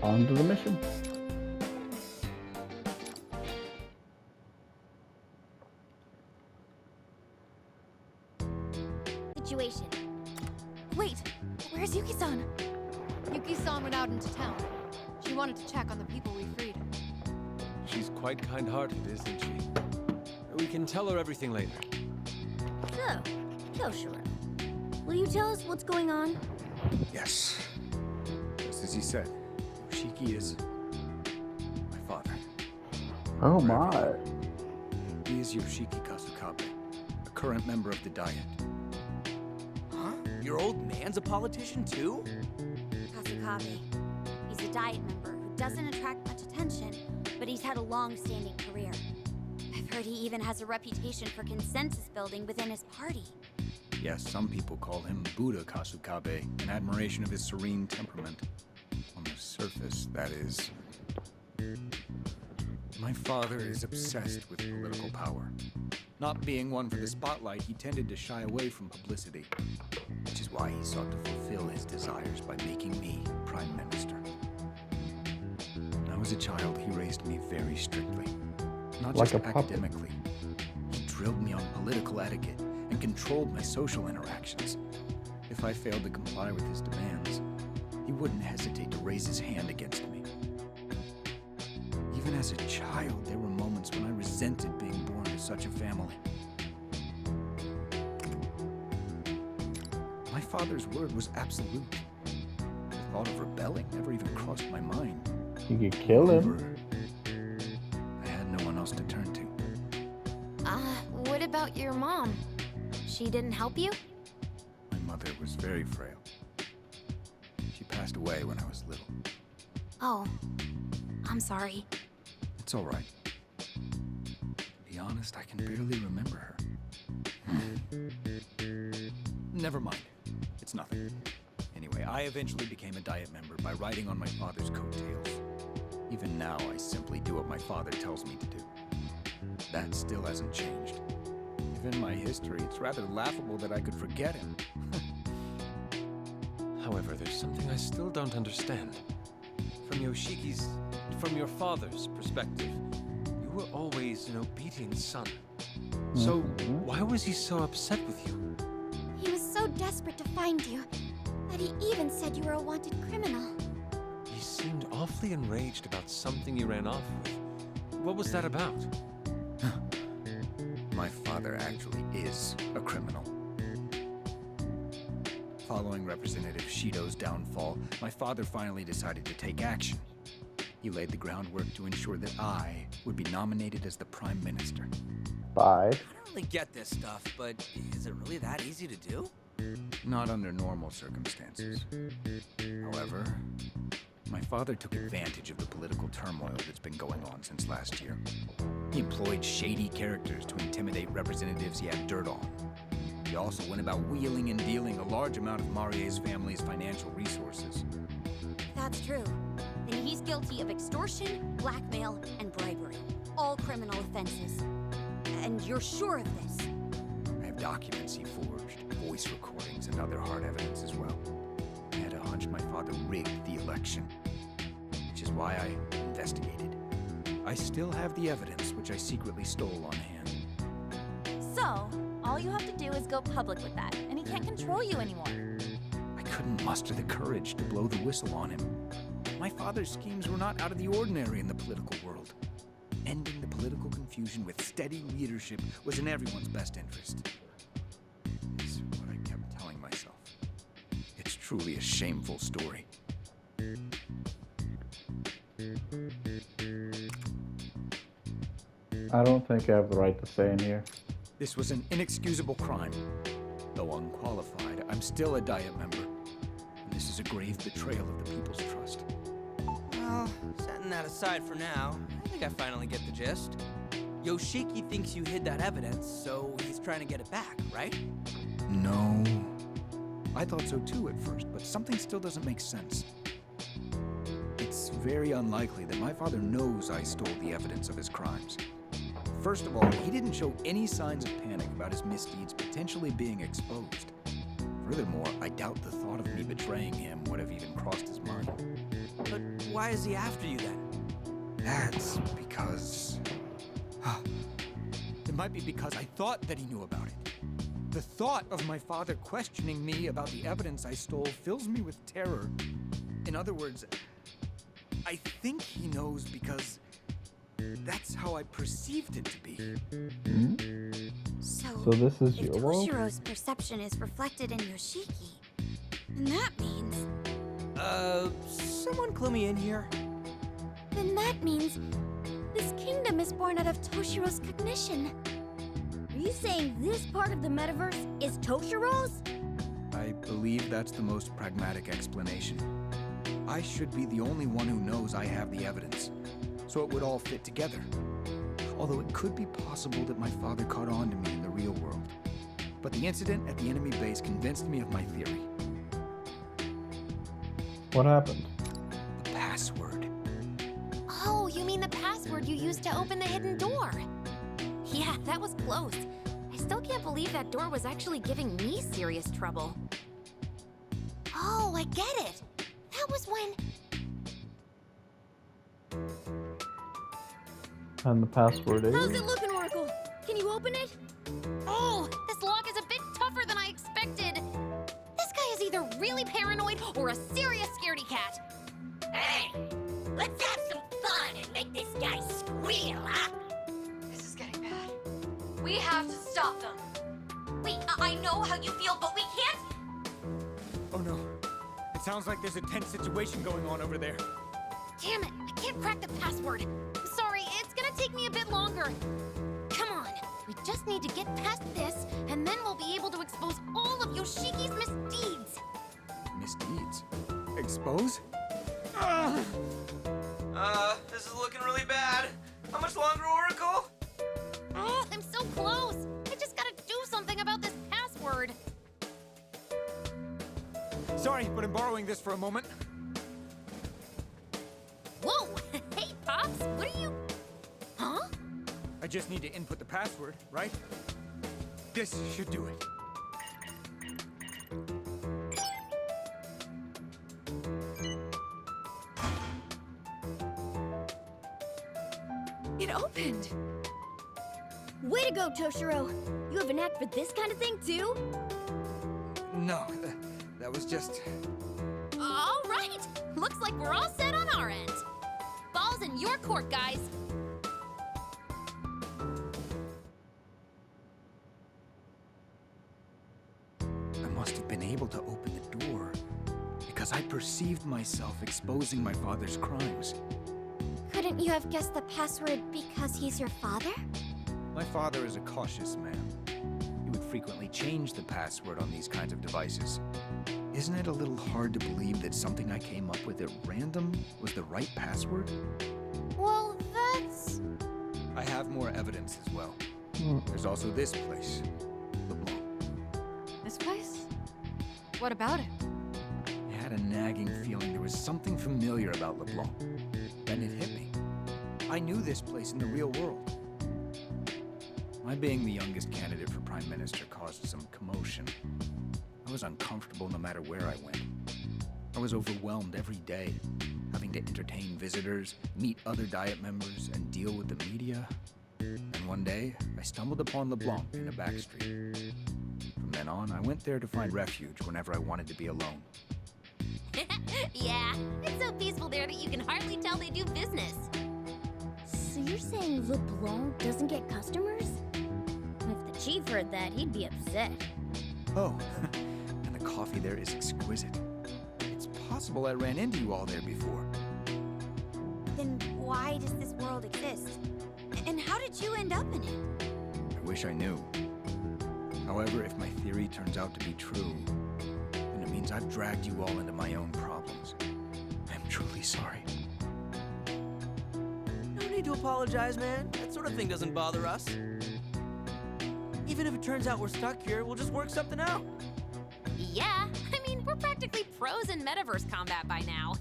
On to the mission. Situation. Wait, where's Yuki-san? Yuki-san went out into town. She wanted to check on the people we freed. She's quite kind-hearted, isn't she? We can tell her everything later. So, Toshiro, will you tell us what's going on? Yes. Just as he said, Yoshiki is my father. Oh my. He is Yoshiki Kasukabe, a current member of the Diet. Huh? Your old man's a politician too? Kasukabe. He's a Diet member who doesn't attract much attention, but he's had a long-standing career. I've heard he even has a reputation for consensus building within his party. Yes, some people call him Buddha Kasukabe, in admiration of his serene temperament. On the surface, that is. My father is obsessed with political power. Not being one for the spotlight, he tended to shy away from publicity, which is why he sought to fulfill his desires by making me Prime Minister. When I was a child, he raised me very strictly. Not Like just a puppet. academically. He drilled me on political etiquette and controlled my social interactions. If I failed to comply with his demands, he wouldn't hesitate to raise his hand against me. Even as a child, there were moments when I resented being born to such a family. My father's word was absolute. The thought of rebelling never even crossed my mind. You could kill him. Moreover, I had no one else to turn to. What about your mom? She didn't help you? My mother was very frail. She passed away when I was little. Oh, I'm sorry. It's all right. To be honest, I can barely remember her. Never mind. It's nothing. Anyway, I eventually became a Diet member by riding on my father's coattails. Even now, I simply do what my father tells me to do. That still hasn't changed. Given my history, it's rather laughable that I could forget him. However, there's something I still don't understand. From your father's perspective, you were always an obedient son. So, why was he so upset with you? He was so desperate to find you that he even said you were a wanted criminal. He seemed awfully enraged about something you ran off with. What was that about? My father actually is a criminal. Following Representative Shido's downfall, my father finally decided to take action. He laid the groundwork to ensure that I would be nominated as the Prime Minister. Bye. I don't really get this stuff, but is it really that easy to do? Not under normal circumstances. However, my father took advantage of the political turmoil that's been going on since last year. He employed shady characters to intimidate representatives he had dirt on. He also went about wheeling and dealing a large amount of Marie's family's financial resources. If that's true, then he's guilty of extortion, blackmail, and bribery. All criminal offenses. And you're sure of this? I have documents he forged, voice recordings, and other hard evidence as well. I had a hunch my father rigged the election, which is why I investigated. I still have the evidence which I secretly stole on hand. So, all you have to do is go public with that, and he can't control you anymore. I couldn't muster the courage to blow the whistle on him. My father's schemes were not out of the ordinary in the political world. Ending the political confusion with steady leadership was in everyone's best interest. Is what I kept telling myself. It's truly a shameful story. I don't think I have the right to say in here. This was an inexcusable crime. Though unqualified, I'm still a Diet member. And this is a grave betrayal of the people's trust. Well, setting that aside for now, I think I finally get the gist. Yoshiki thinks you hid that evidence, so he's trying to get it back, right? No. I thought so too at first, but something still doesn't make sense. It's very unlikely that my father knows I stole the evidence of his crimes. First of all, he didn't show any signs of panic about his misdeeds potentially being exposed. Furthermore, I doubt the thought of me betraying him would have even crossed his mind. But why is he after you then? That's because... It might be because I thought that he knew about it. The thought of my father questioning me about the evidence I stole fills me with terror. In other words, I think he knows because that's how I perceived it to be. So this is if your world? Toshiro's perception is reflected in Yoshiki, then that means... Someone clue me in here? Then that means this kingdom is born out of Toshiro's cognition. Are you saying this part of the metaverse is Toshiro's? I believe that's the most pragmatic explanation. I should be the only one who knows I have the evidence, so it would all fit together. Although it could be possible that my father caught on to me in the real world. But the incident at the enemy base convinced me of my theory. What happened? The password. Oh, you mean the password you used to open the hidden door? Yeah, that was close. I still can't believe that door was actually giving me serious trouble. Oh, I get it. That was when... And the password is? How's it looking, Oracle? Can you open it? Oh, this lock is a bit tougher than I expected. This guy is either really paranoid or a serious scaredy cat. Hey, let's have some fun and make this guy squeal, huh? This is getting bad. We have to stop them. Wait, I know how you feel, but we can't. Oh no. It sounds like there's a tense situation going on over there. Damn it, I can't crack the password. Sorry, it's gonna take me a bit longer. Come on, we just need to get past this, and then we'll be able to expose all of Yoshiki's misdeeds. Misdeeds? Expose? This is looking really bad. How much longer, Oracle? Oh, I'm so close. I just gotta do something about this password. Sorry, but I'm borrowing this for a moment. Whoa, hey, Pops, what are you... Huh? I just need to input the password, right? This should do it. It opened. Way to go, Toshiro. You have an act for this kind of thing, too? No, that was just... All right, looks like we're all set on our end. Ball's in your court, guys. I must have been able to open the door because I perceived myself exposing my father's crimes. Couldn't you have guessed the password because he's your father? My father is a cautious man. He would frequently change the password on these kinds of devices. Isn't it a little hard to believe that something I came up with at random was the right password? Well, that's... I have more evidence as well. There's also this place, LeBlanc. This place? What about it? I had a nagging feeling there was something familiar about LeBlanc. Then it hit me. I knew this place in the real world. My being the youngest candidate for Prime Minister caused some commotion. I was uncomfortable no matter where I went. I was overwhelmed every day, having to entertain visitors, meet other Diet members, and deal with the media. And one day, I stumbled upon LeBlanc in a back street. From then on, I went there to find refuge whenever I wanted to be alone. Yeah, it's so peaceful there that you can hardly tell they do business. So you're saying LeBlanc doesn't get customers? If the chief heard that, he'd be upset. Oh, and the coffee there is exquisite. It's possible I ran into you all there before. Then why does this world exist? And how did you end up in it? I wish I knew. However, if my theory turns out to be true, then it means I've dragged you all into my own problems. I'm truly sorry. No need to apologize, man. That sort of thing doesn't bother us. Even if it turns out we're stuck here, we'll just work something out. Yeah, I mean, we're practically pros in metaverse combat by now.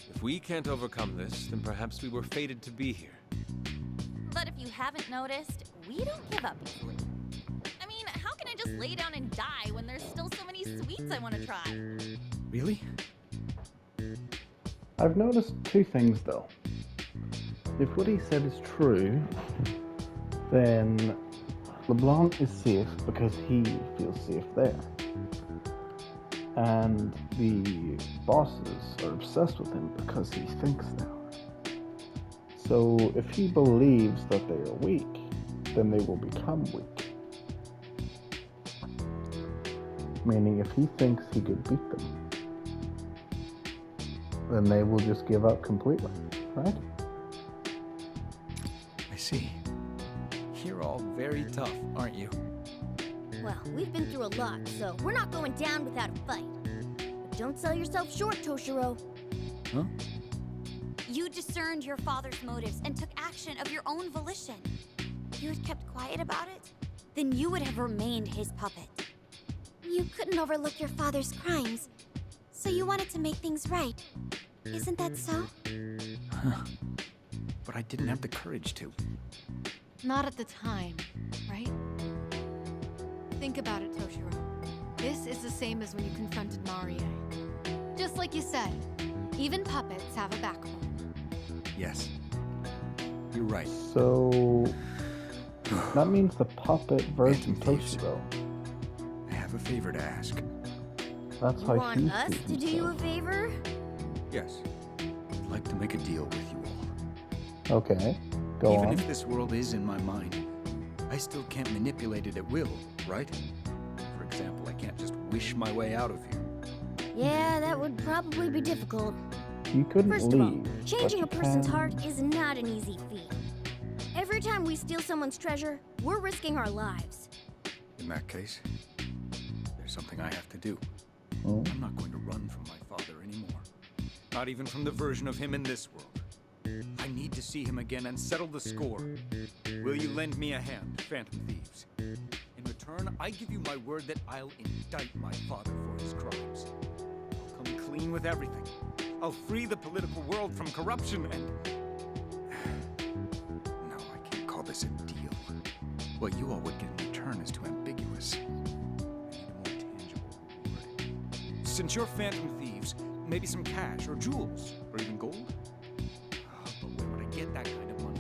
If we can't overcome this, then perhaps we were fated to be here. But if you haven't noticed, we don't give up easily. I mean, how can I just lay down and die when there's still so many sweets I want to try? Really? I've noticed two things though. If what he said is true, then LeBlanc is safe because he feels safe there. And the bosses are obsessed with him because he thinks they are. So if he believes that they are weak, then they will become weak. Meaning if he thinks he could beat them, then they will just give up completely, right? I see. You're all very tough, aren't you? Well, we've been through a lot, so we're not going down without a fight. But don't sell yourself short, Toshiro. Huh? You discerned your father's motives and took action of your own volition. If you had kept quiet about it, then you would have remained his puppet. You couldn't overlook your father's crimes, so you wanted to make things right. Isn't that so? Huh. But I didn't have the courage to. Not at the time, right? Think about it, Toshiro. This is the same as when you confronted Marie. Just like you said, even puppets have a backbone. Yes. You're right. So that means the puppet versus Phantom thieves. Toshiro. I have a favor to ask. That's You how want he us sees to do you a himself. favor? Yes. I'd like to make a deal with you all. Okay, go Even on. if this world is in my mind, I still can't manipulate it at will, right? For example, I can't just wish my way out of here. Yeah, that would probably be difficult. You couldn't First of all, leave. changing a but you person's can- heart is not an easy feat. Every time we steal someone's treasure, we're risking our lives. In that case, there's something I have to do. Hmm? I'm not going to run from my father anymore. Not even from the version of him in this world. I need to see him again and settle the score. Will you lend me a hand, Phantom Thieves? In return, I give you my word that I'll indict my father for his crimes. I'll come clean with everything. I'll free the political world from corruption and... No, I can't call this a deal. What you all would get in return is too ambiguous. I need a more tangible reward. Since you're Phantom Thieves, maybe some cash or jewels or even gold? But where would I get that kind of money?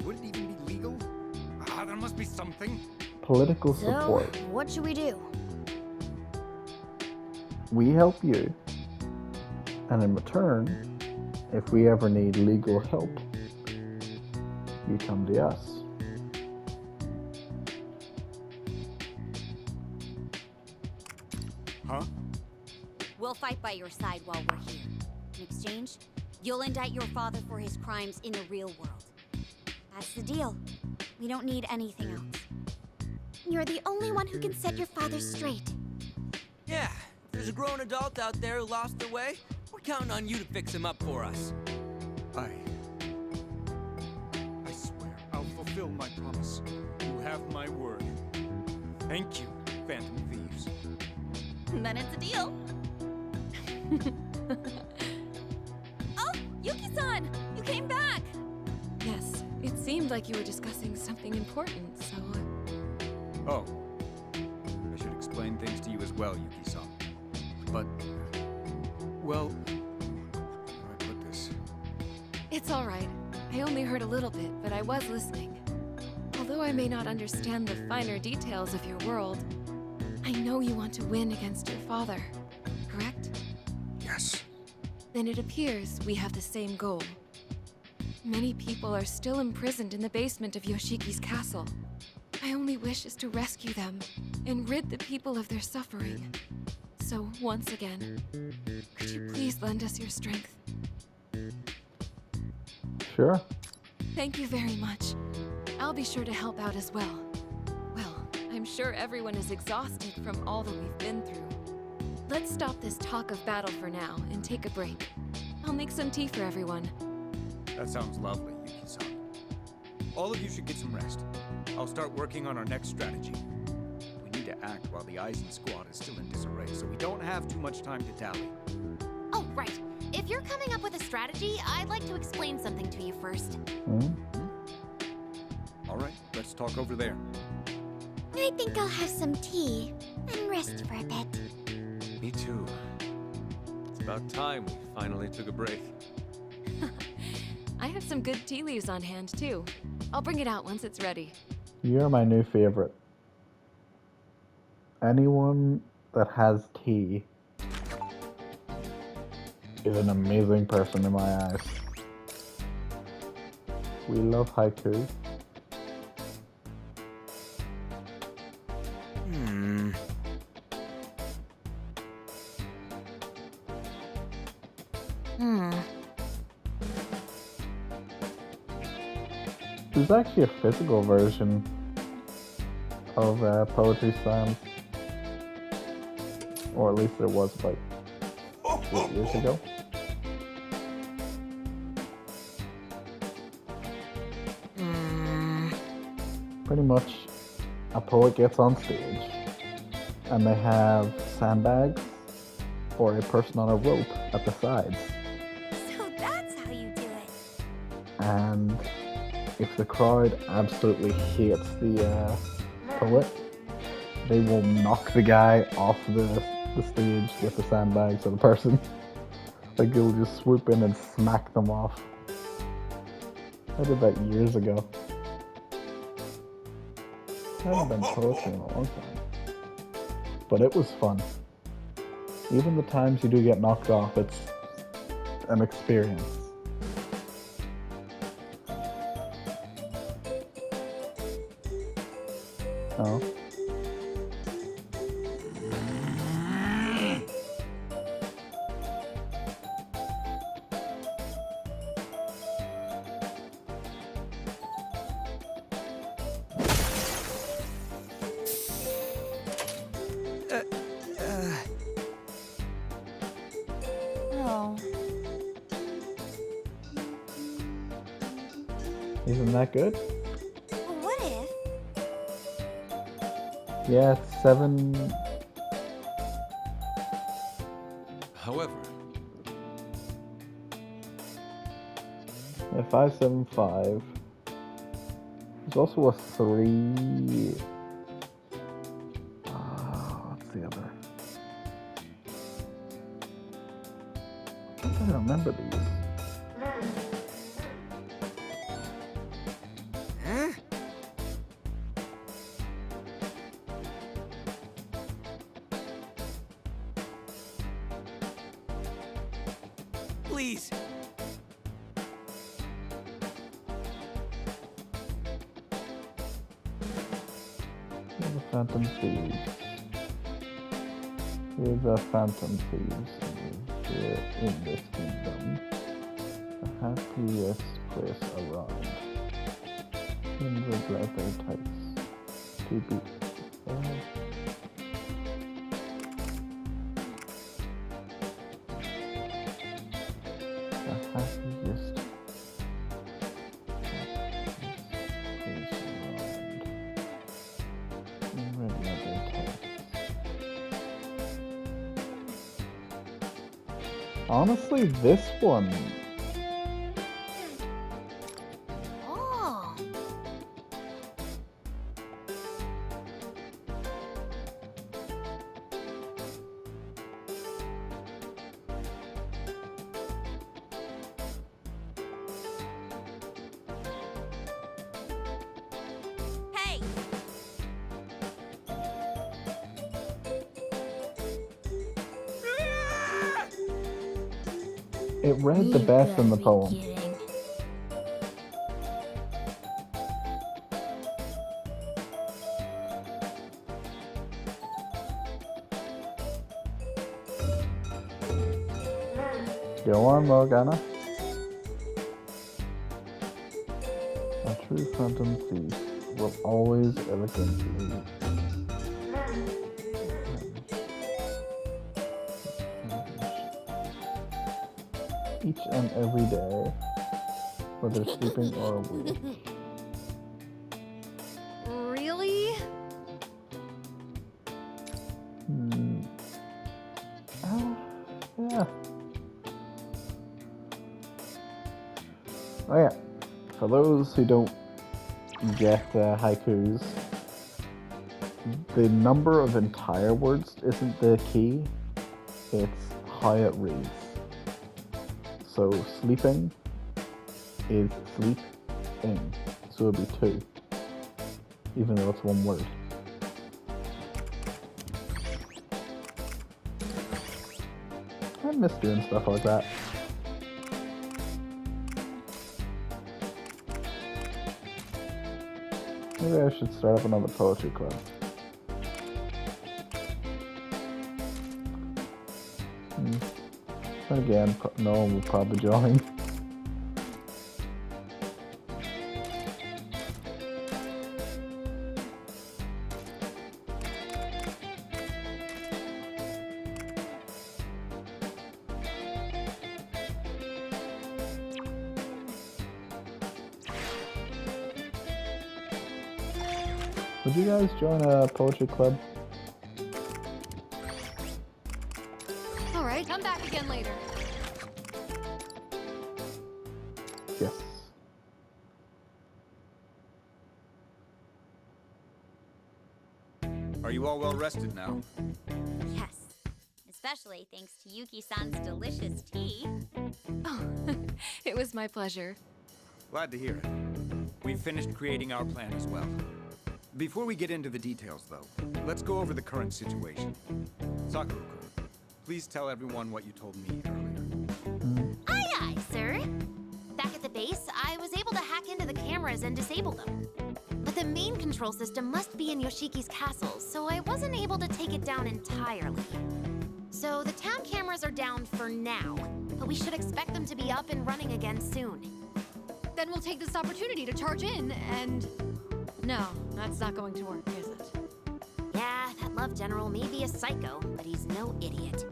Would it even be legal? There must be something. Political So, support. what should we do? We help you, and in return, if we ever need legal help, you come to us. Huh? We'll fight by your side while we're here. In exchange, you'll indict your father for his crimes in the real world. That's the deal. We don't need anything else. You're the only one who can set your father straight. Yeah, if there's a grown adult out there who lost their way, we're counting on you to fix him up for us. I swear I'll fulfill my promise. You have my word. Thank you, Phantom Thieves. Then it's a deal. Oh, Yuki-san! You came back! Yes, it seemed like you were discussing something important, so... Oh. I should explain things to you as well, Yuki-san. But... well... how do I put this? It's all right. I only heard a little bit, but I was listening. Although I may not understand the finer details of your world, I know you want to win against your father, correct? Yes. Then it appears we have the same goal. Many people are still imprisoned in the basement of Yoshiki's castle. My only wish is to rescue them and rid the people of their suffering. So, once again, could you please lend us your strength? Sure. Thank you very much. I'll be sure to help out as well. Well, I'm sure everyone is exhausted from all that we've been through. Let's stop this talk of battle for now and take a break. I'll make some tea for everyone. That sounds lovely, Yuki-san. All of you should get some rest. I'll start working on our next strategy. We need to act while the Eisen squad is still in disarray, so we don't have too much time to dally. Oh, right. If you're coming up with a strategy, I'd like to explain something to you first. Hmm? All right, let's talk over there. I think I'll have some tea and rest for a bit. Me too. It's about time we finally took a break. I have some good tea leaves on hand, too. I'll bring it out once it's ready. You're my new favorite. Anyone that has tea is an amazing person in my eyes. We love haiku. There's actually a physical version of Poetry Slam, or at least there was like 8 years ago. Pretty much, a poet gets on stage, and they have sandbags or a person on a rope at the sides. So that's how you do it. And if the crowd absolutely hates the poet, they will knock the guy off the stage with the sandbags of the person. Like, they'll just swoop in and smack them off. I did that years ago. I haven't done poetry in a long time. But it was fun. Even the times you do get knocked off, it's an experience. Oh. Oh. Isn't that good? Well, what if? Yeah, it's 7. However, Yeah, 575. There's also a 3. What's the other? I don't remember these. Huh? Please. Here's the Phantom Thieves. Here's the Phantom Thieves. Here in this kingdom, the happiest place around. Kindred leather tights to beat. The happiest place around. Kindred leather tights. Honestly, this one. Oh. Hey! It read the You best in the gotta be poem. kidding. Go on, Morgana. A true phantom thief will always elegantly each and every day, whether sleeping or awake. Really? Yeah. Oh yeah. For those who don't get haikus, the number of entire words isn't the key, it's how it reads. So sleeping is sleep in. So it'll be 2. Even though it's one word. I miss doing stuff like that. Maybe I should start up another poetry club. Then again, no one will probably join. Would you guys join a poetry club? All right, come back again later. Yes. Are you all well rested now? Yes. Especially thanks to Yuki-san's delicious tea. Oh, it was my pleasure. Glad to hear it. We've finished creating our plan as well. Before we get into the details, though, let's go over the current situation. Sakura-kun, please tell everyone what you told me earlier. Aye, aye, sir. Back at the base, I was able to hack into the cameras and disable them. But the main control system must be in Yoshiki's castle, so I wasn't able to take it down entirely. So the town cameras are down for now, but we should expect them to be up and running again soon. Then we'll take this opportunity to charge in and... No, that's not going to work, is it? Yeah, that love general may be a psycho, but he's no idiot.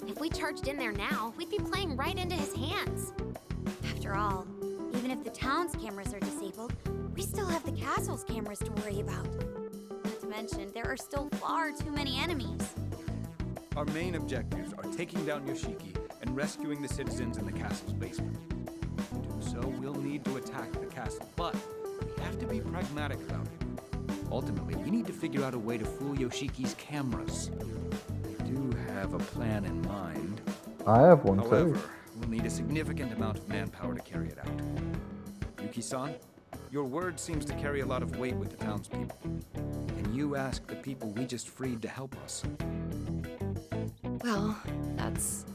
If we charged in there now, we'd be playing right into his hands. After all, even if the town's cameras are disabled, we still have the castle's cameras to worry about. Not to mention, there are still far too many enemies. Our main objectives are taking down Yoshiki and rescuing the citizens in the castle's basement. To do so, we'll need to attack the castle, but we have to be pragmatic about it. Ultimately, we need to figure out a way to fool Yoshiki's cameras. We do have a plan in mind. I have one However, too. we'll need a significant amount of manpower to carry it out. Yuki-san, your word seems to carry a lot of weight with the townspeople. Can you ask the people we just freed to help us? Well, that's...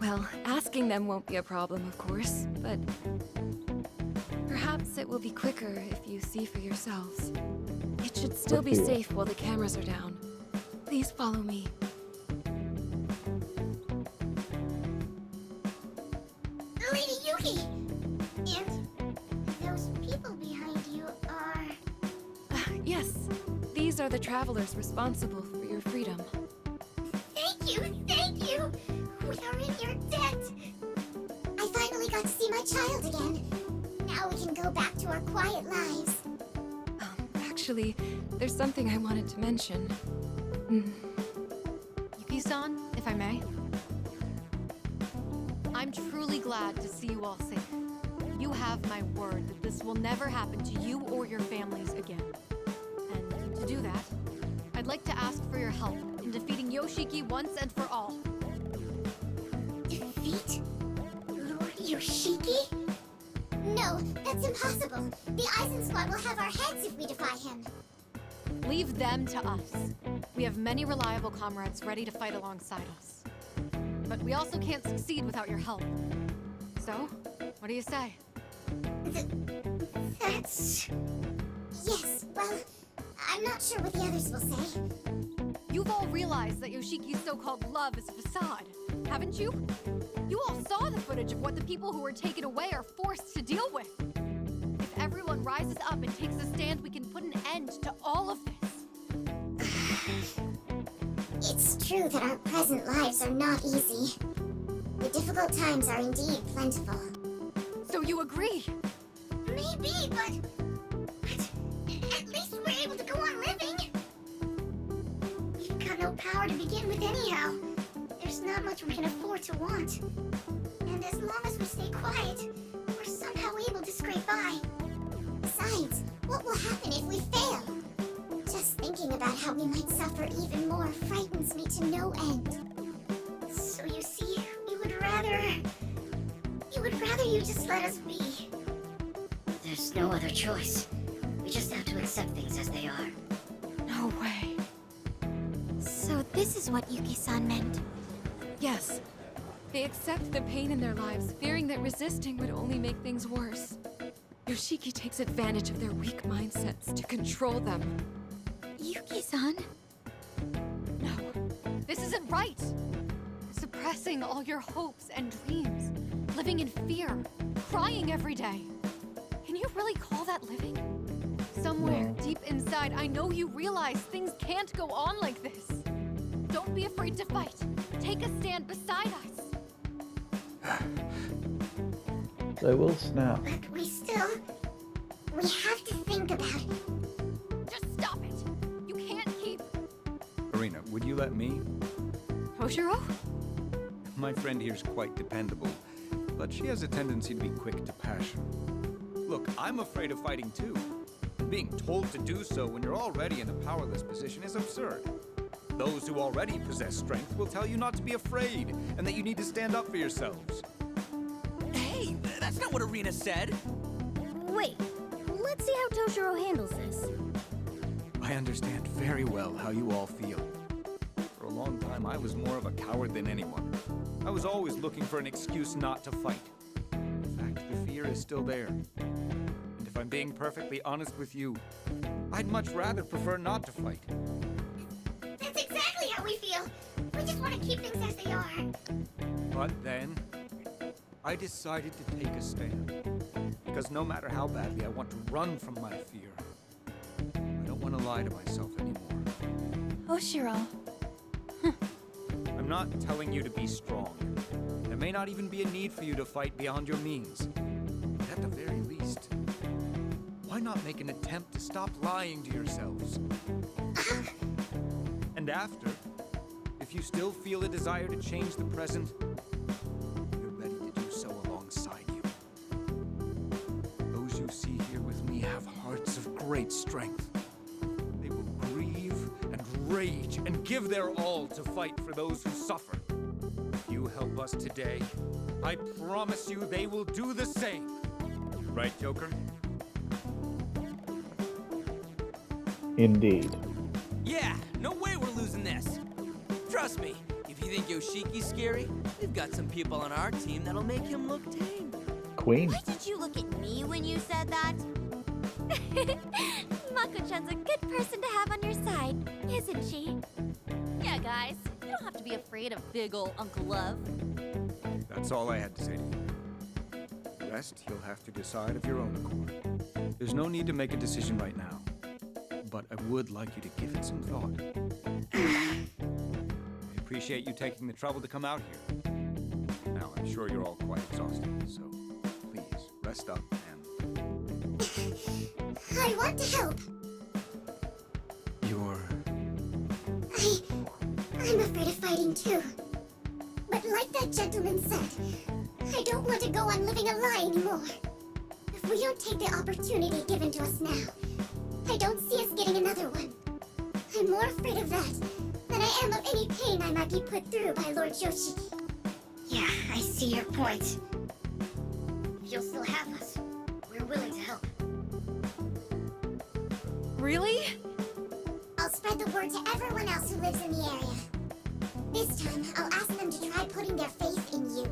Well, asking them won't be a problem, of course, but... Perhaps it will be quicker if you see for yourselves. It should still be safe while the cameras are down. Please follow me. Lady Yuki! And those people behind you are... Yes, these are the travelers responsible for your freedom. Thank you! Thank you! We are in your debt! I finally got to see my child again. Now we can go back to our quiet lives. Actually, there's something I wanted to mention. Yuki-san, if I may. I'm truly glad to see you all safe. You have my word that this will never happen to you or your families again. And to do that, I'd like to ask for your help in defeating Yoshiki once and for all. Defeat Lord Yoshiki? No, that's impossible. The Eisen Squad will have our heads if we defy him. Leave them to us. We have many reliable comrades ready to fight alongside us. But we also can't succeed without your help. So, what do you say? That's... Yes, well, I'm not sure what the others will say. You've all realized that Yoshiki's so-called love is a facade, haven't you? You all saw the footage of what the people who were taken away are forced to deal with. If everyone rises up and takes a stand, we can put an end to all of this. It's true that our present lives are not easy. The difficult times are indeed plentiful. So you agree? Maybe, but at least we're able to go on living. We've got no power to begin with anyhow. There's not much we can afford to want. And as long as we stay quiet, we're somehow able to scrape by. Besides, what will happen if we fail? Just thinking about how we might suffer even more frightens me to no end. So you see, you just let us be? There's no other choice. We just have to accept things as they are. No way. So this is what Yuki-san meant. Yes. They accept the pain in their lives, fearing that resisting would only make things worse. Yoshiki takes advantage of their weak mindsets to control them. Yuki-san? No, this isn't right. Suppressing all your hopes and dreams, living in fear, crying every day. Can you really call that living? Somewhere No. deep inside, I know you realize things can't go on like this. Don't be afraid to fight. Take a stand beside us. They will snap. But we have to think about it. Just stop it. You can't keep... Marina, would you let me? Toshiro? My friend here's quite dependable, but she has a tendency to be quick to passion. Look, I'm afraid of fighting too. Being told to do so when you're already in a powerless position is absurd. Those who already possess strength will tell you not to be afraid, and that you need to stand up for yourselves. Hey, that's not what Arena said. Wait, let's see how Toshiro handles this. I understand very well how you all feel. For a long time, I was more of a coward than anyone. I was always looking for an excuse not to fight. In fact, the fear is still there. And if I'm being perfectly honest with you, I'd much rather prefer not to fight. That's exactly how we feel. We just want to keep things as they are. But then, I decided to take a stand. Because no matter how badly I want to run from my fear, I don't want to lie to myself anymore. Toshiro. I'm not telling you to be strong. There may not even be a need for you to fight beyond your means. But at the very least, why not make an attempt to stop lying to yourselves? And after, if you still feel a desire to change the present, you're ready to do so alongside you. Those you see here with me have hearts of great strength. They will grieve and rage and give their all to fight for those who suffer. If you help us today, I promise you they will do the same. Right, Joker? Indeed. Yeah, no way we're losing this. Trust me, if you think Yoshiki's scary, we've got some people on our team that'll make him look tame. Queen. Why did you look at me when you said that? Mako-chan's a good person to have on your side, isn't she? Yeah, guys, you don't have to be afraid of big ol' Uncle Love. That's all I had to say to you. The rest you'll have to decide of your own accord. There's no need to make a decision right now, but I would like you to give it some thought. I appreciate you taking the trouble to come out here. Now, I'm sure you're all quite exhausted, so please rest up and... I want to help. You're... I'm afraid of fighting too. But like that gentleman said, I don't want to go on living a lie anymore. If we don't take the opportunity given to us now, I don't see us getting another one. I'm more afraid of that than I am of any pain I might be put through by Lord Yoshiki. Yeah, I see your point. If you'll still have us, we're willing to help. Really? I'll spread the word to everyone else who lives in the area. This time, I'll ask them to try putting their faith in you.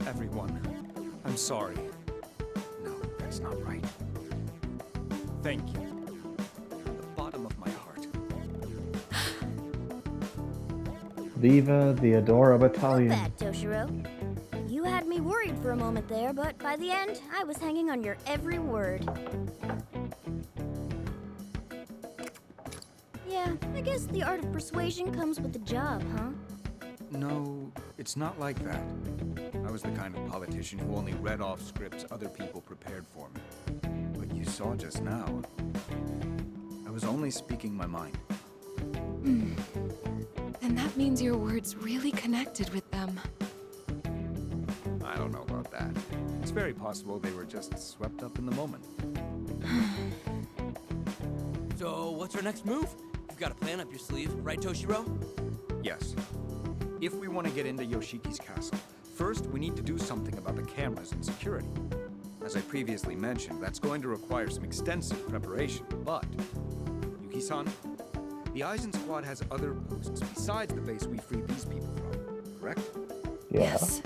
Everyone, I'm sorry. No, that's not right. Thank you. From the bottom of my heart. Viva the Adora Battalion. Not bad, Toshiro. You had me worried for a moment there, but by the end, I was hanging on your every word. Yeah, I guess the art of persuasion comes with the job, huh? No, it's not like that. I was the kind of politician who only read off scripts other people prepared for me. But you saw just now, I was only speaking my mind. Then that means your words really connected with them. I don't know about that. It's very possible they were just swept up in the moment. So, what's our next move? You've got a plan up your sleeve, right, Toshiro? Yes. If we want to get into Yoshiki's castle, first, we need to do something about the cameras and security. As I previously mentioned, that's going to require some extensive preparation, but... Yuki-san, the Eisen Squad has other posts besides the base we freed these people from, correct? Yeah. Yes.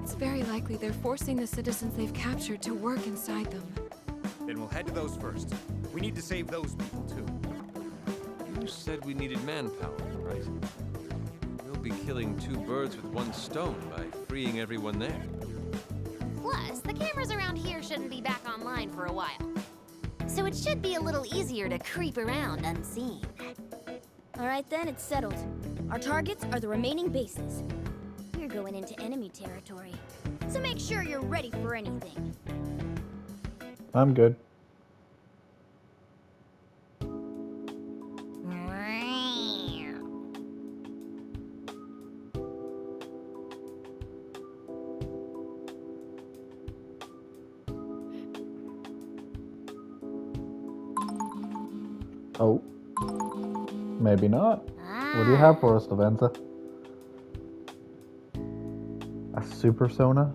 It's very likely they're forcing the citizens they've captured to work inside them. Then we'll head to those first. We need to save those people, too. You said we needed manpower, right? We'll be killing two birds with one stone by freeing everyone there. Plus, the cameras around here shouldn't be back online for a while. So it should be a little easier to creep around unseen. Alright then, it's settled. Our targets are the remaining bases. We're going into enemy territory. So make sure you're ready for anything. I'm good. Oh. Maybe not. What do you have for us, Lavenza? A super sona?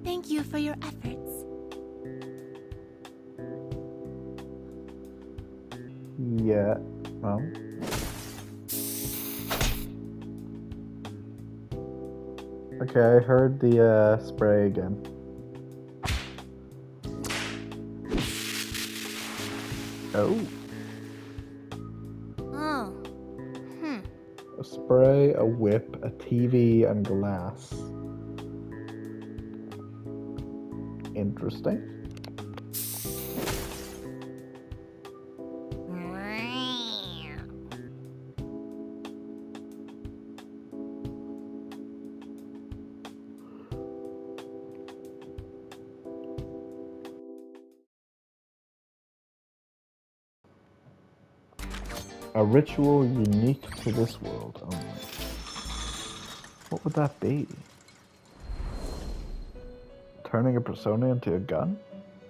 Thank you for your efforts. Yeah. Well. Okay, I heard the spray again. Oh. Oh. A spray, a whip, a TV, and glass. Interesting. A ritual unique to this world only. What would that be? Turning a persona into a gun?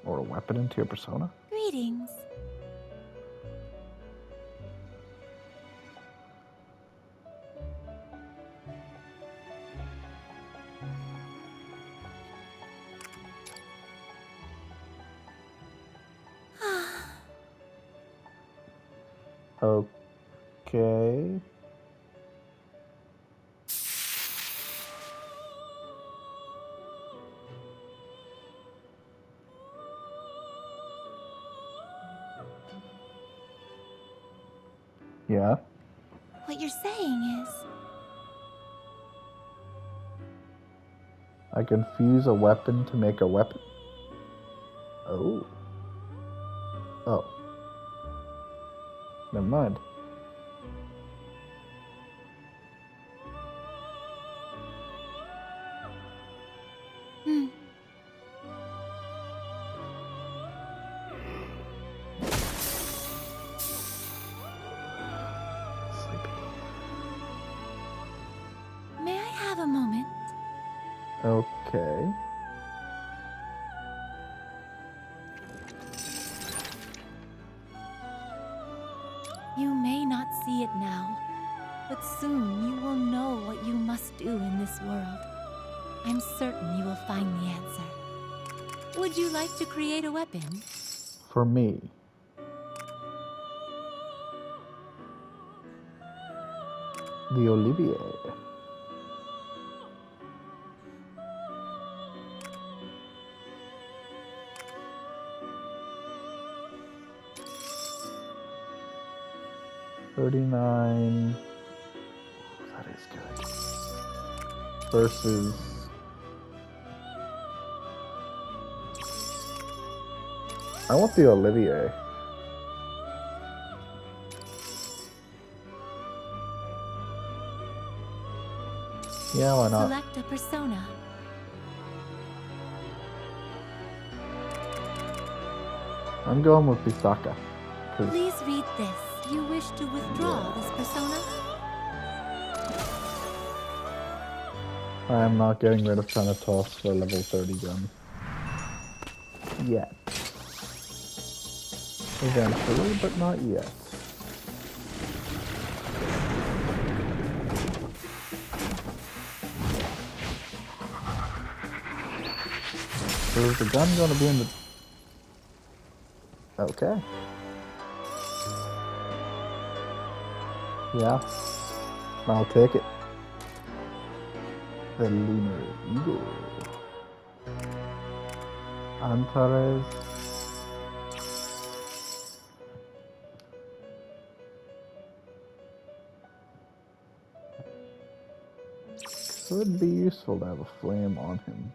Or a weapon into a persona? Greetings. Okay. Yeah. What you're saying is... I can fuse a weapon to make a weapon. Oh. Oh. Never mind. May I have a moment? Okay. You may not see it now, but soon you will know what you must do in this world. I'm certain you will find the answer. Would you like to create a weapon? For me. The Olivier. $39. That is good. Versus. I want the Olivier. Yeah, why not? Select a persona. I'm going with Bisaka. Please read this. You wish to withdraw this persona? I am not getting rid of Thanatos for level 30 gun. Yet. Eventually, but not yet. So is the gun gonna be in the... Okay. Yeah. I'll take it. The Lunar Eagle. Antares. Could be useful to have a flame on him.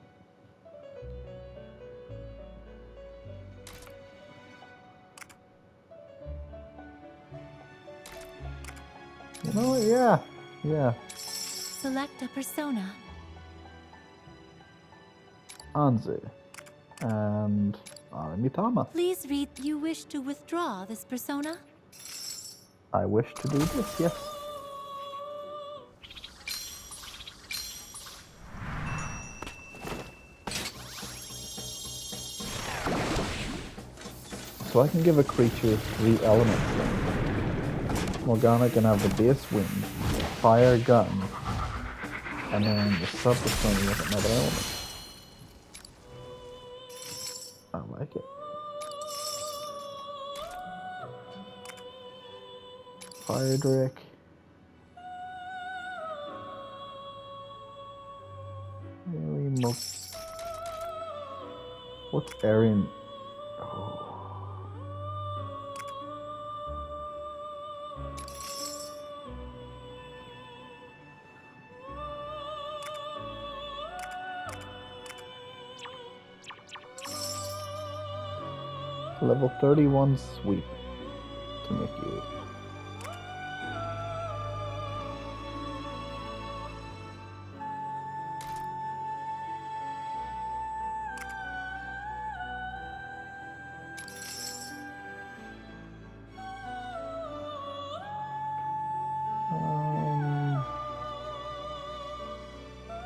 You know what? Yeah. Yeah. Select a persona. Anze. And Aramitama. Please read. You wish to withdraw this persona? I wish to do this, yes. So I can give a creature 3 elements then. Morgana can have the base wind, fire gun, and then the sub-persona with another element. I like it. Fire Drake. What's Erin? Oh. Level 31 sweep to make you.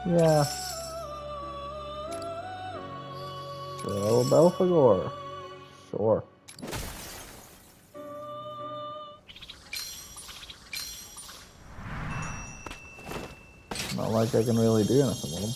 Yeah. So Belphegor. Sure. Not like I can really do anything with them.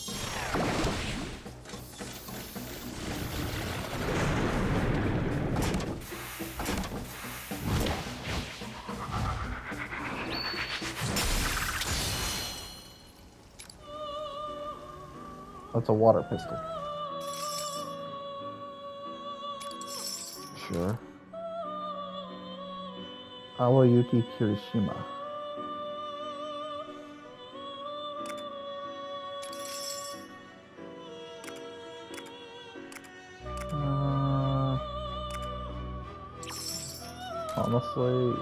That's a water pistol. Sure. Awayuki Kirishima. Honestly,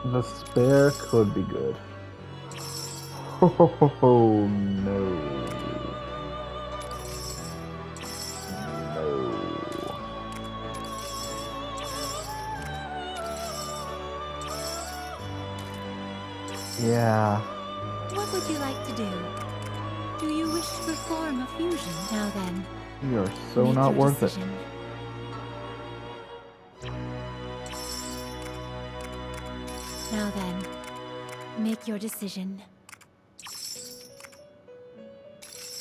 the spare could be good. Oh no. No. Yeah. What would you like to do? Do you wish to perform a fusion? Now then. You're so make not your worth decision. Now then, make your decision.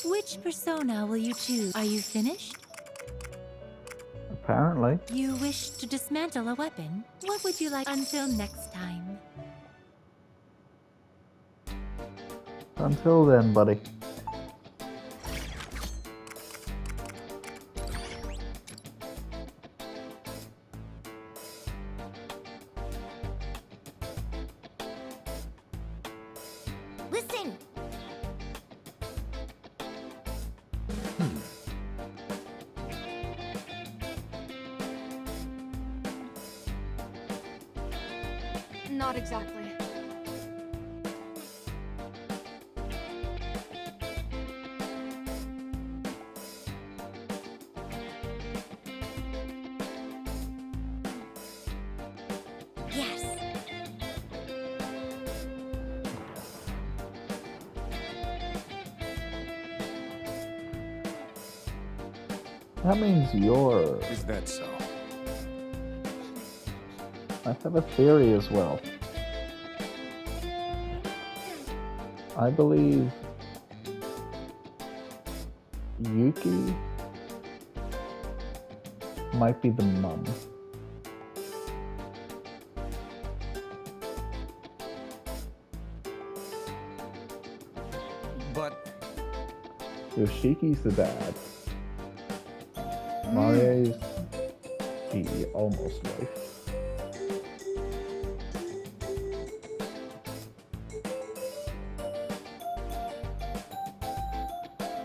Which persona will you choose? Are you finished? Apparently. You wish to dismantle a weapon? What would you like until next time? Until then, buddy. Listen! Not exactly. Yes. That means you're... Is that so? I have a theory as well. I believe Yuki might be the mum. But Yoshiki's the dad. Marie's the almost wife.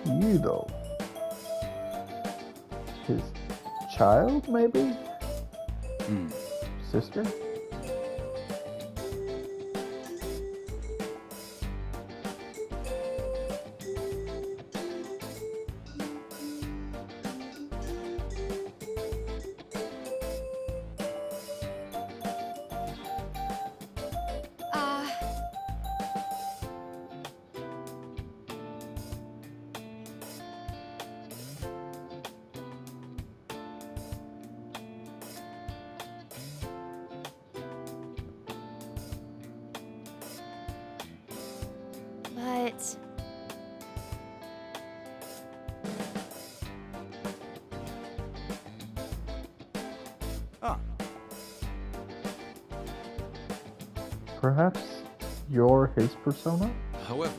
Yudo. His child, maybe? Sister? But ah, Perhaps you're his persona? However,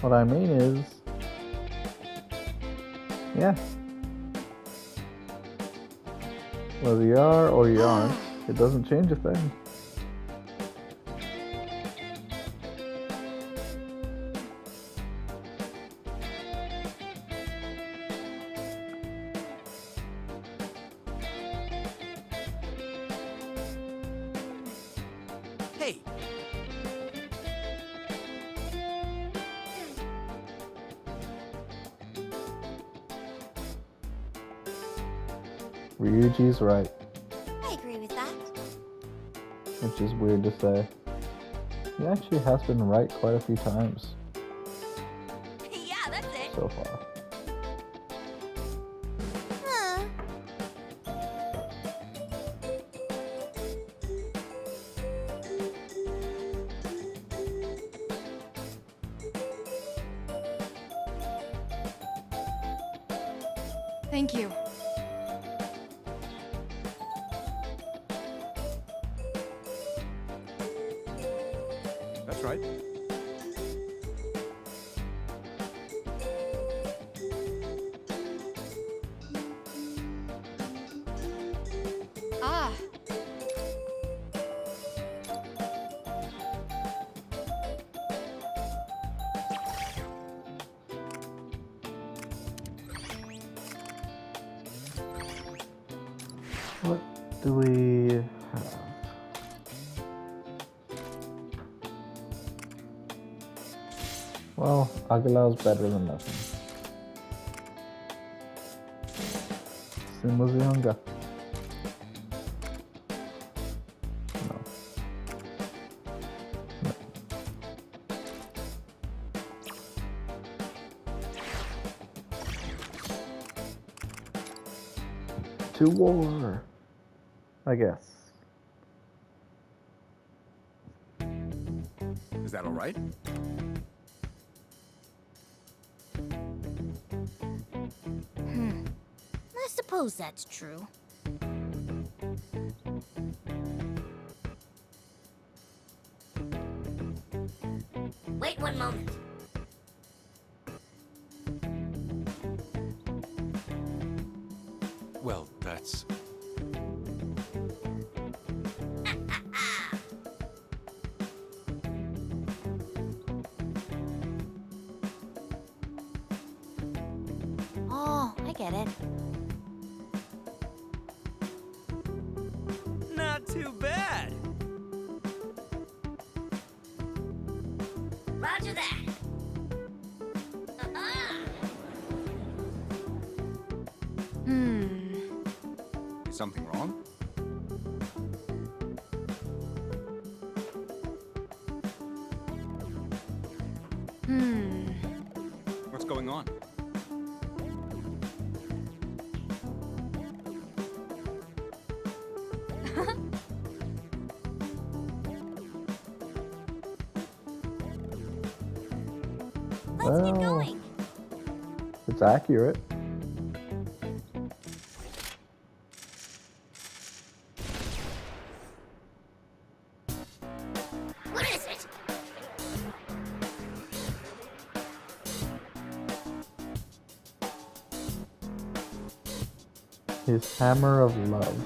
What I mean is, yeah. Whether you are or you aren't, it doesn't change a thing. Hey, Ryuji's right, I agree with that. which is weird to say. He actually has been right quite a few times Yeah, that's it. so far. Huh. Thank you. that's right. Ah. What do we have? Well, Aguilar's better than nothing. Same was younger. No. No. To war, I guess. Is that all right? I suppose that's true. Wait one moment. well, that's... Oh, I get it. not too bad. Roger that. Hmm. Something wrong? What's going on? Let's get Well, going. it's accurate. What is it? His hammer of love.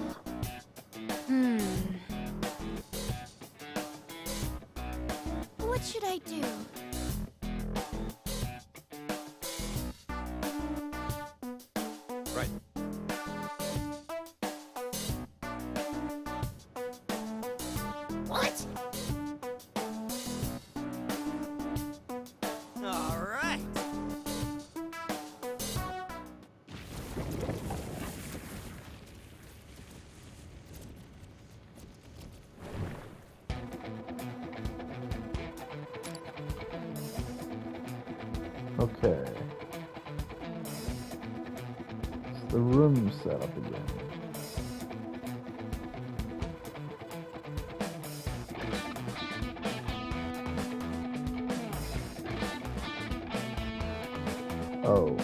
What should I do? Right. What? All right. Okay. The room set up again. Oh.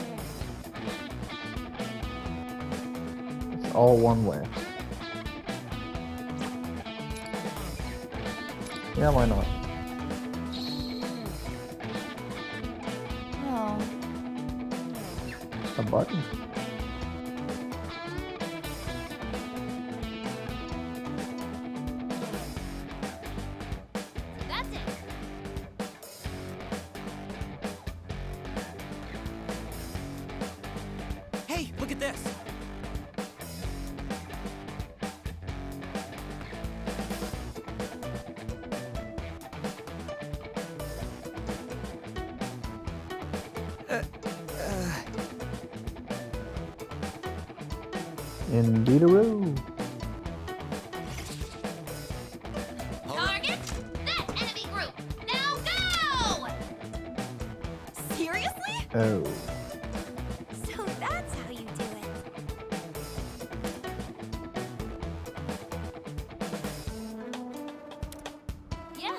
It's all one way. Yeah, why not? Oh. A button. That's it. Hey, look at this. Indeed-a-roo. Target that enemy group. Now go! Seriously? Oh. So that's how you do it. Yeah.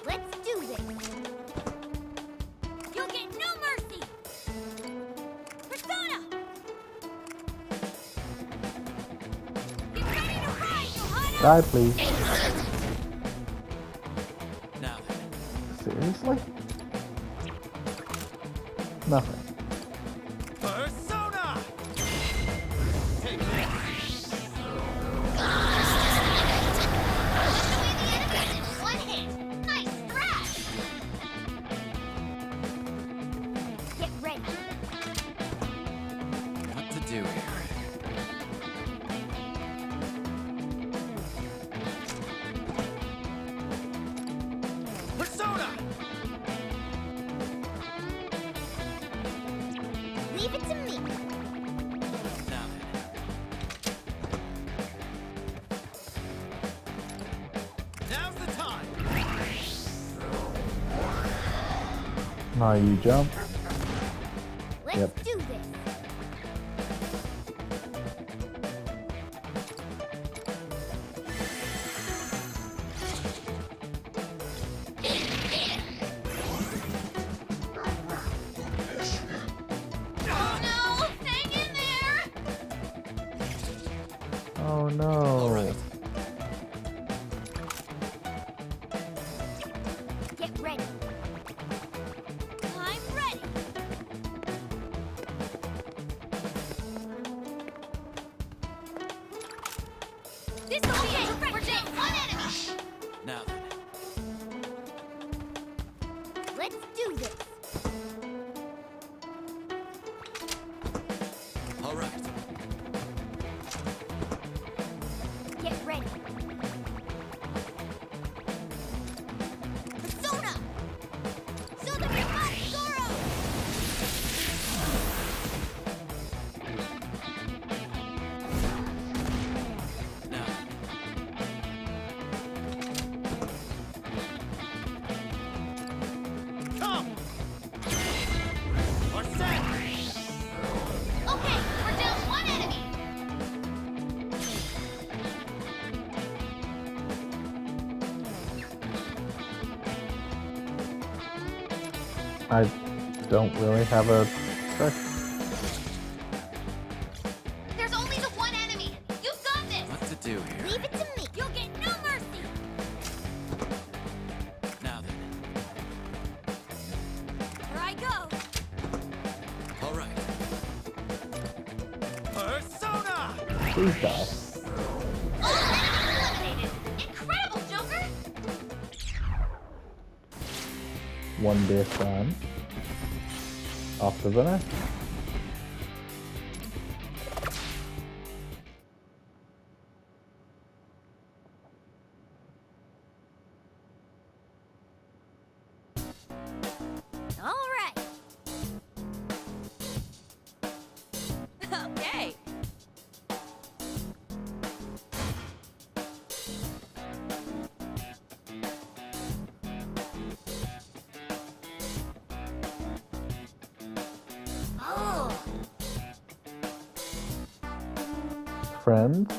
Let's do this. You'll get no mercy. Persona! Get ready to ride, Johanna! Die, please. Now, Seriously? Nothing. Persona! Take this. One hit. Nice scratch. Get ready. What to do here? Persona! Leave it to me. Now, now's the time. Now you jump. Let's Yep. do this. Oh no! Hang in there! Oh no. Get ready. I'm ready. This will be it! We're down one enemy! Now, Let's do this. all right. Get ready. Persona! Show them your best, Goro! I don't really have a trick. There's only the one enemy. You've got this. What to do here? Leave it to me. You'll get no mercy. Now then. Here I go. All right. Persona! Please die. All enemies eliminated. Incredible, Joker. One day fan. Off to the next. All right. Okay. Oh, Friends.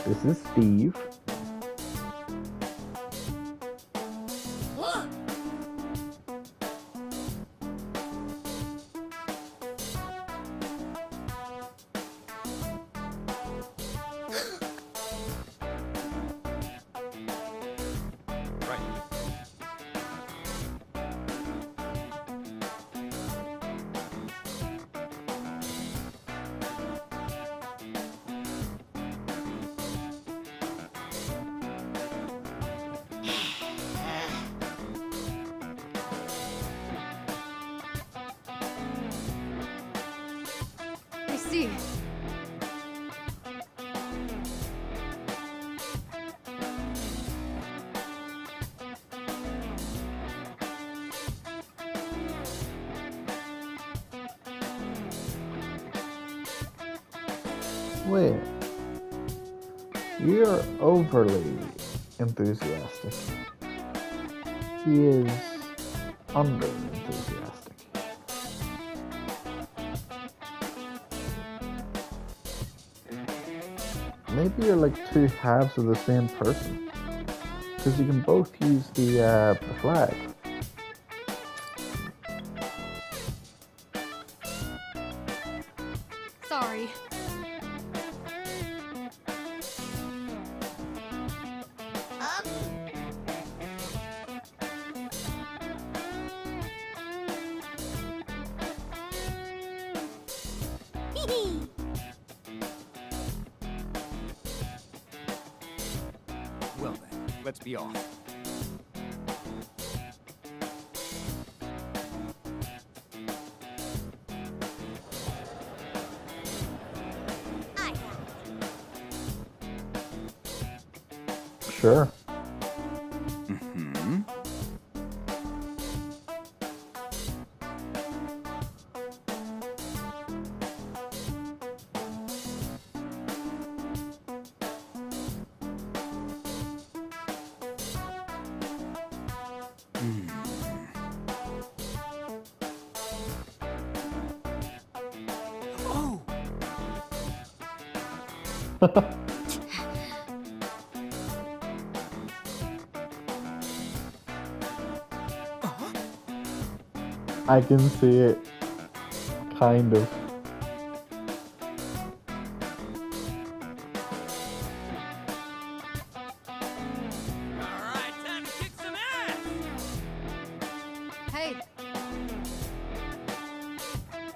This is Steve. Right. I see. Wait. You're overly enthusiastic. He is under enthusiastic. Maybe you're like two halves of the same person. Because you can both use the flag. Sorry. Well then, let's be off. I got it. Sure. Mm-hmm. Oh! I can see it. Kind of. Alright, time to kick some ass! Hey,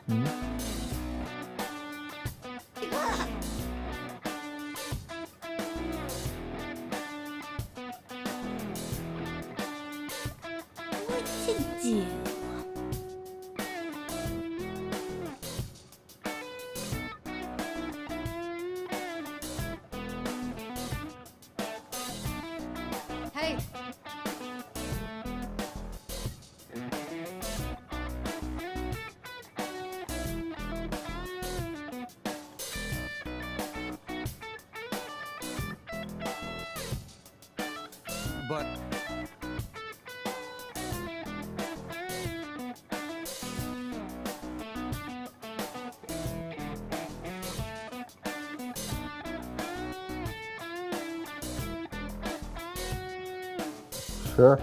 Hmm? What to do? hey. But Sure.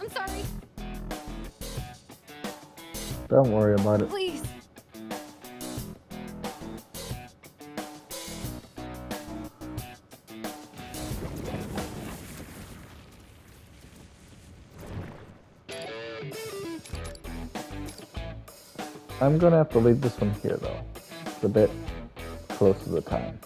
I'm sorry. Don't worry about it. Please. I'm gonna have to leave this one here though. It's a bit close to the time.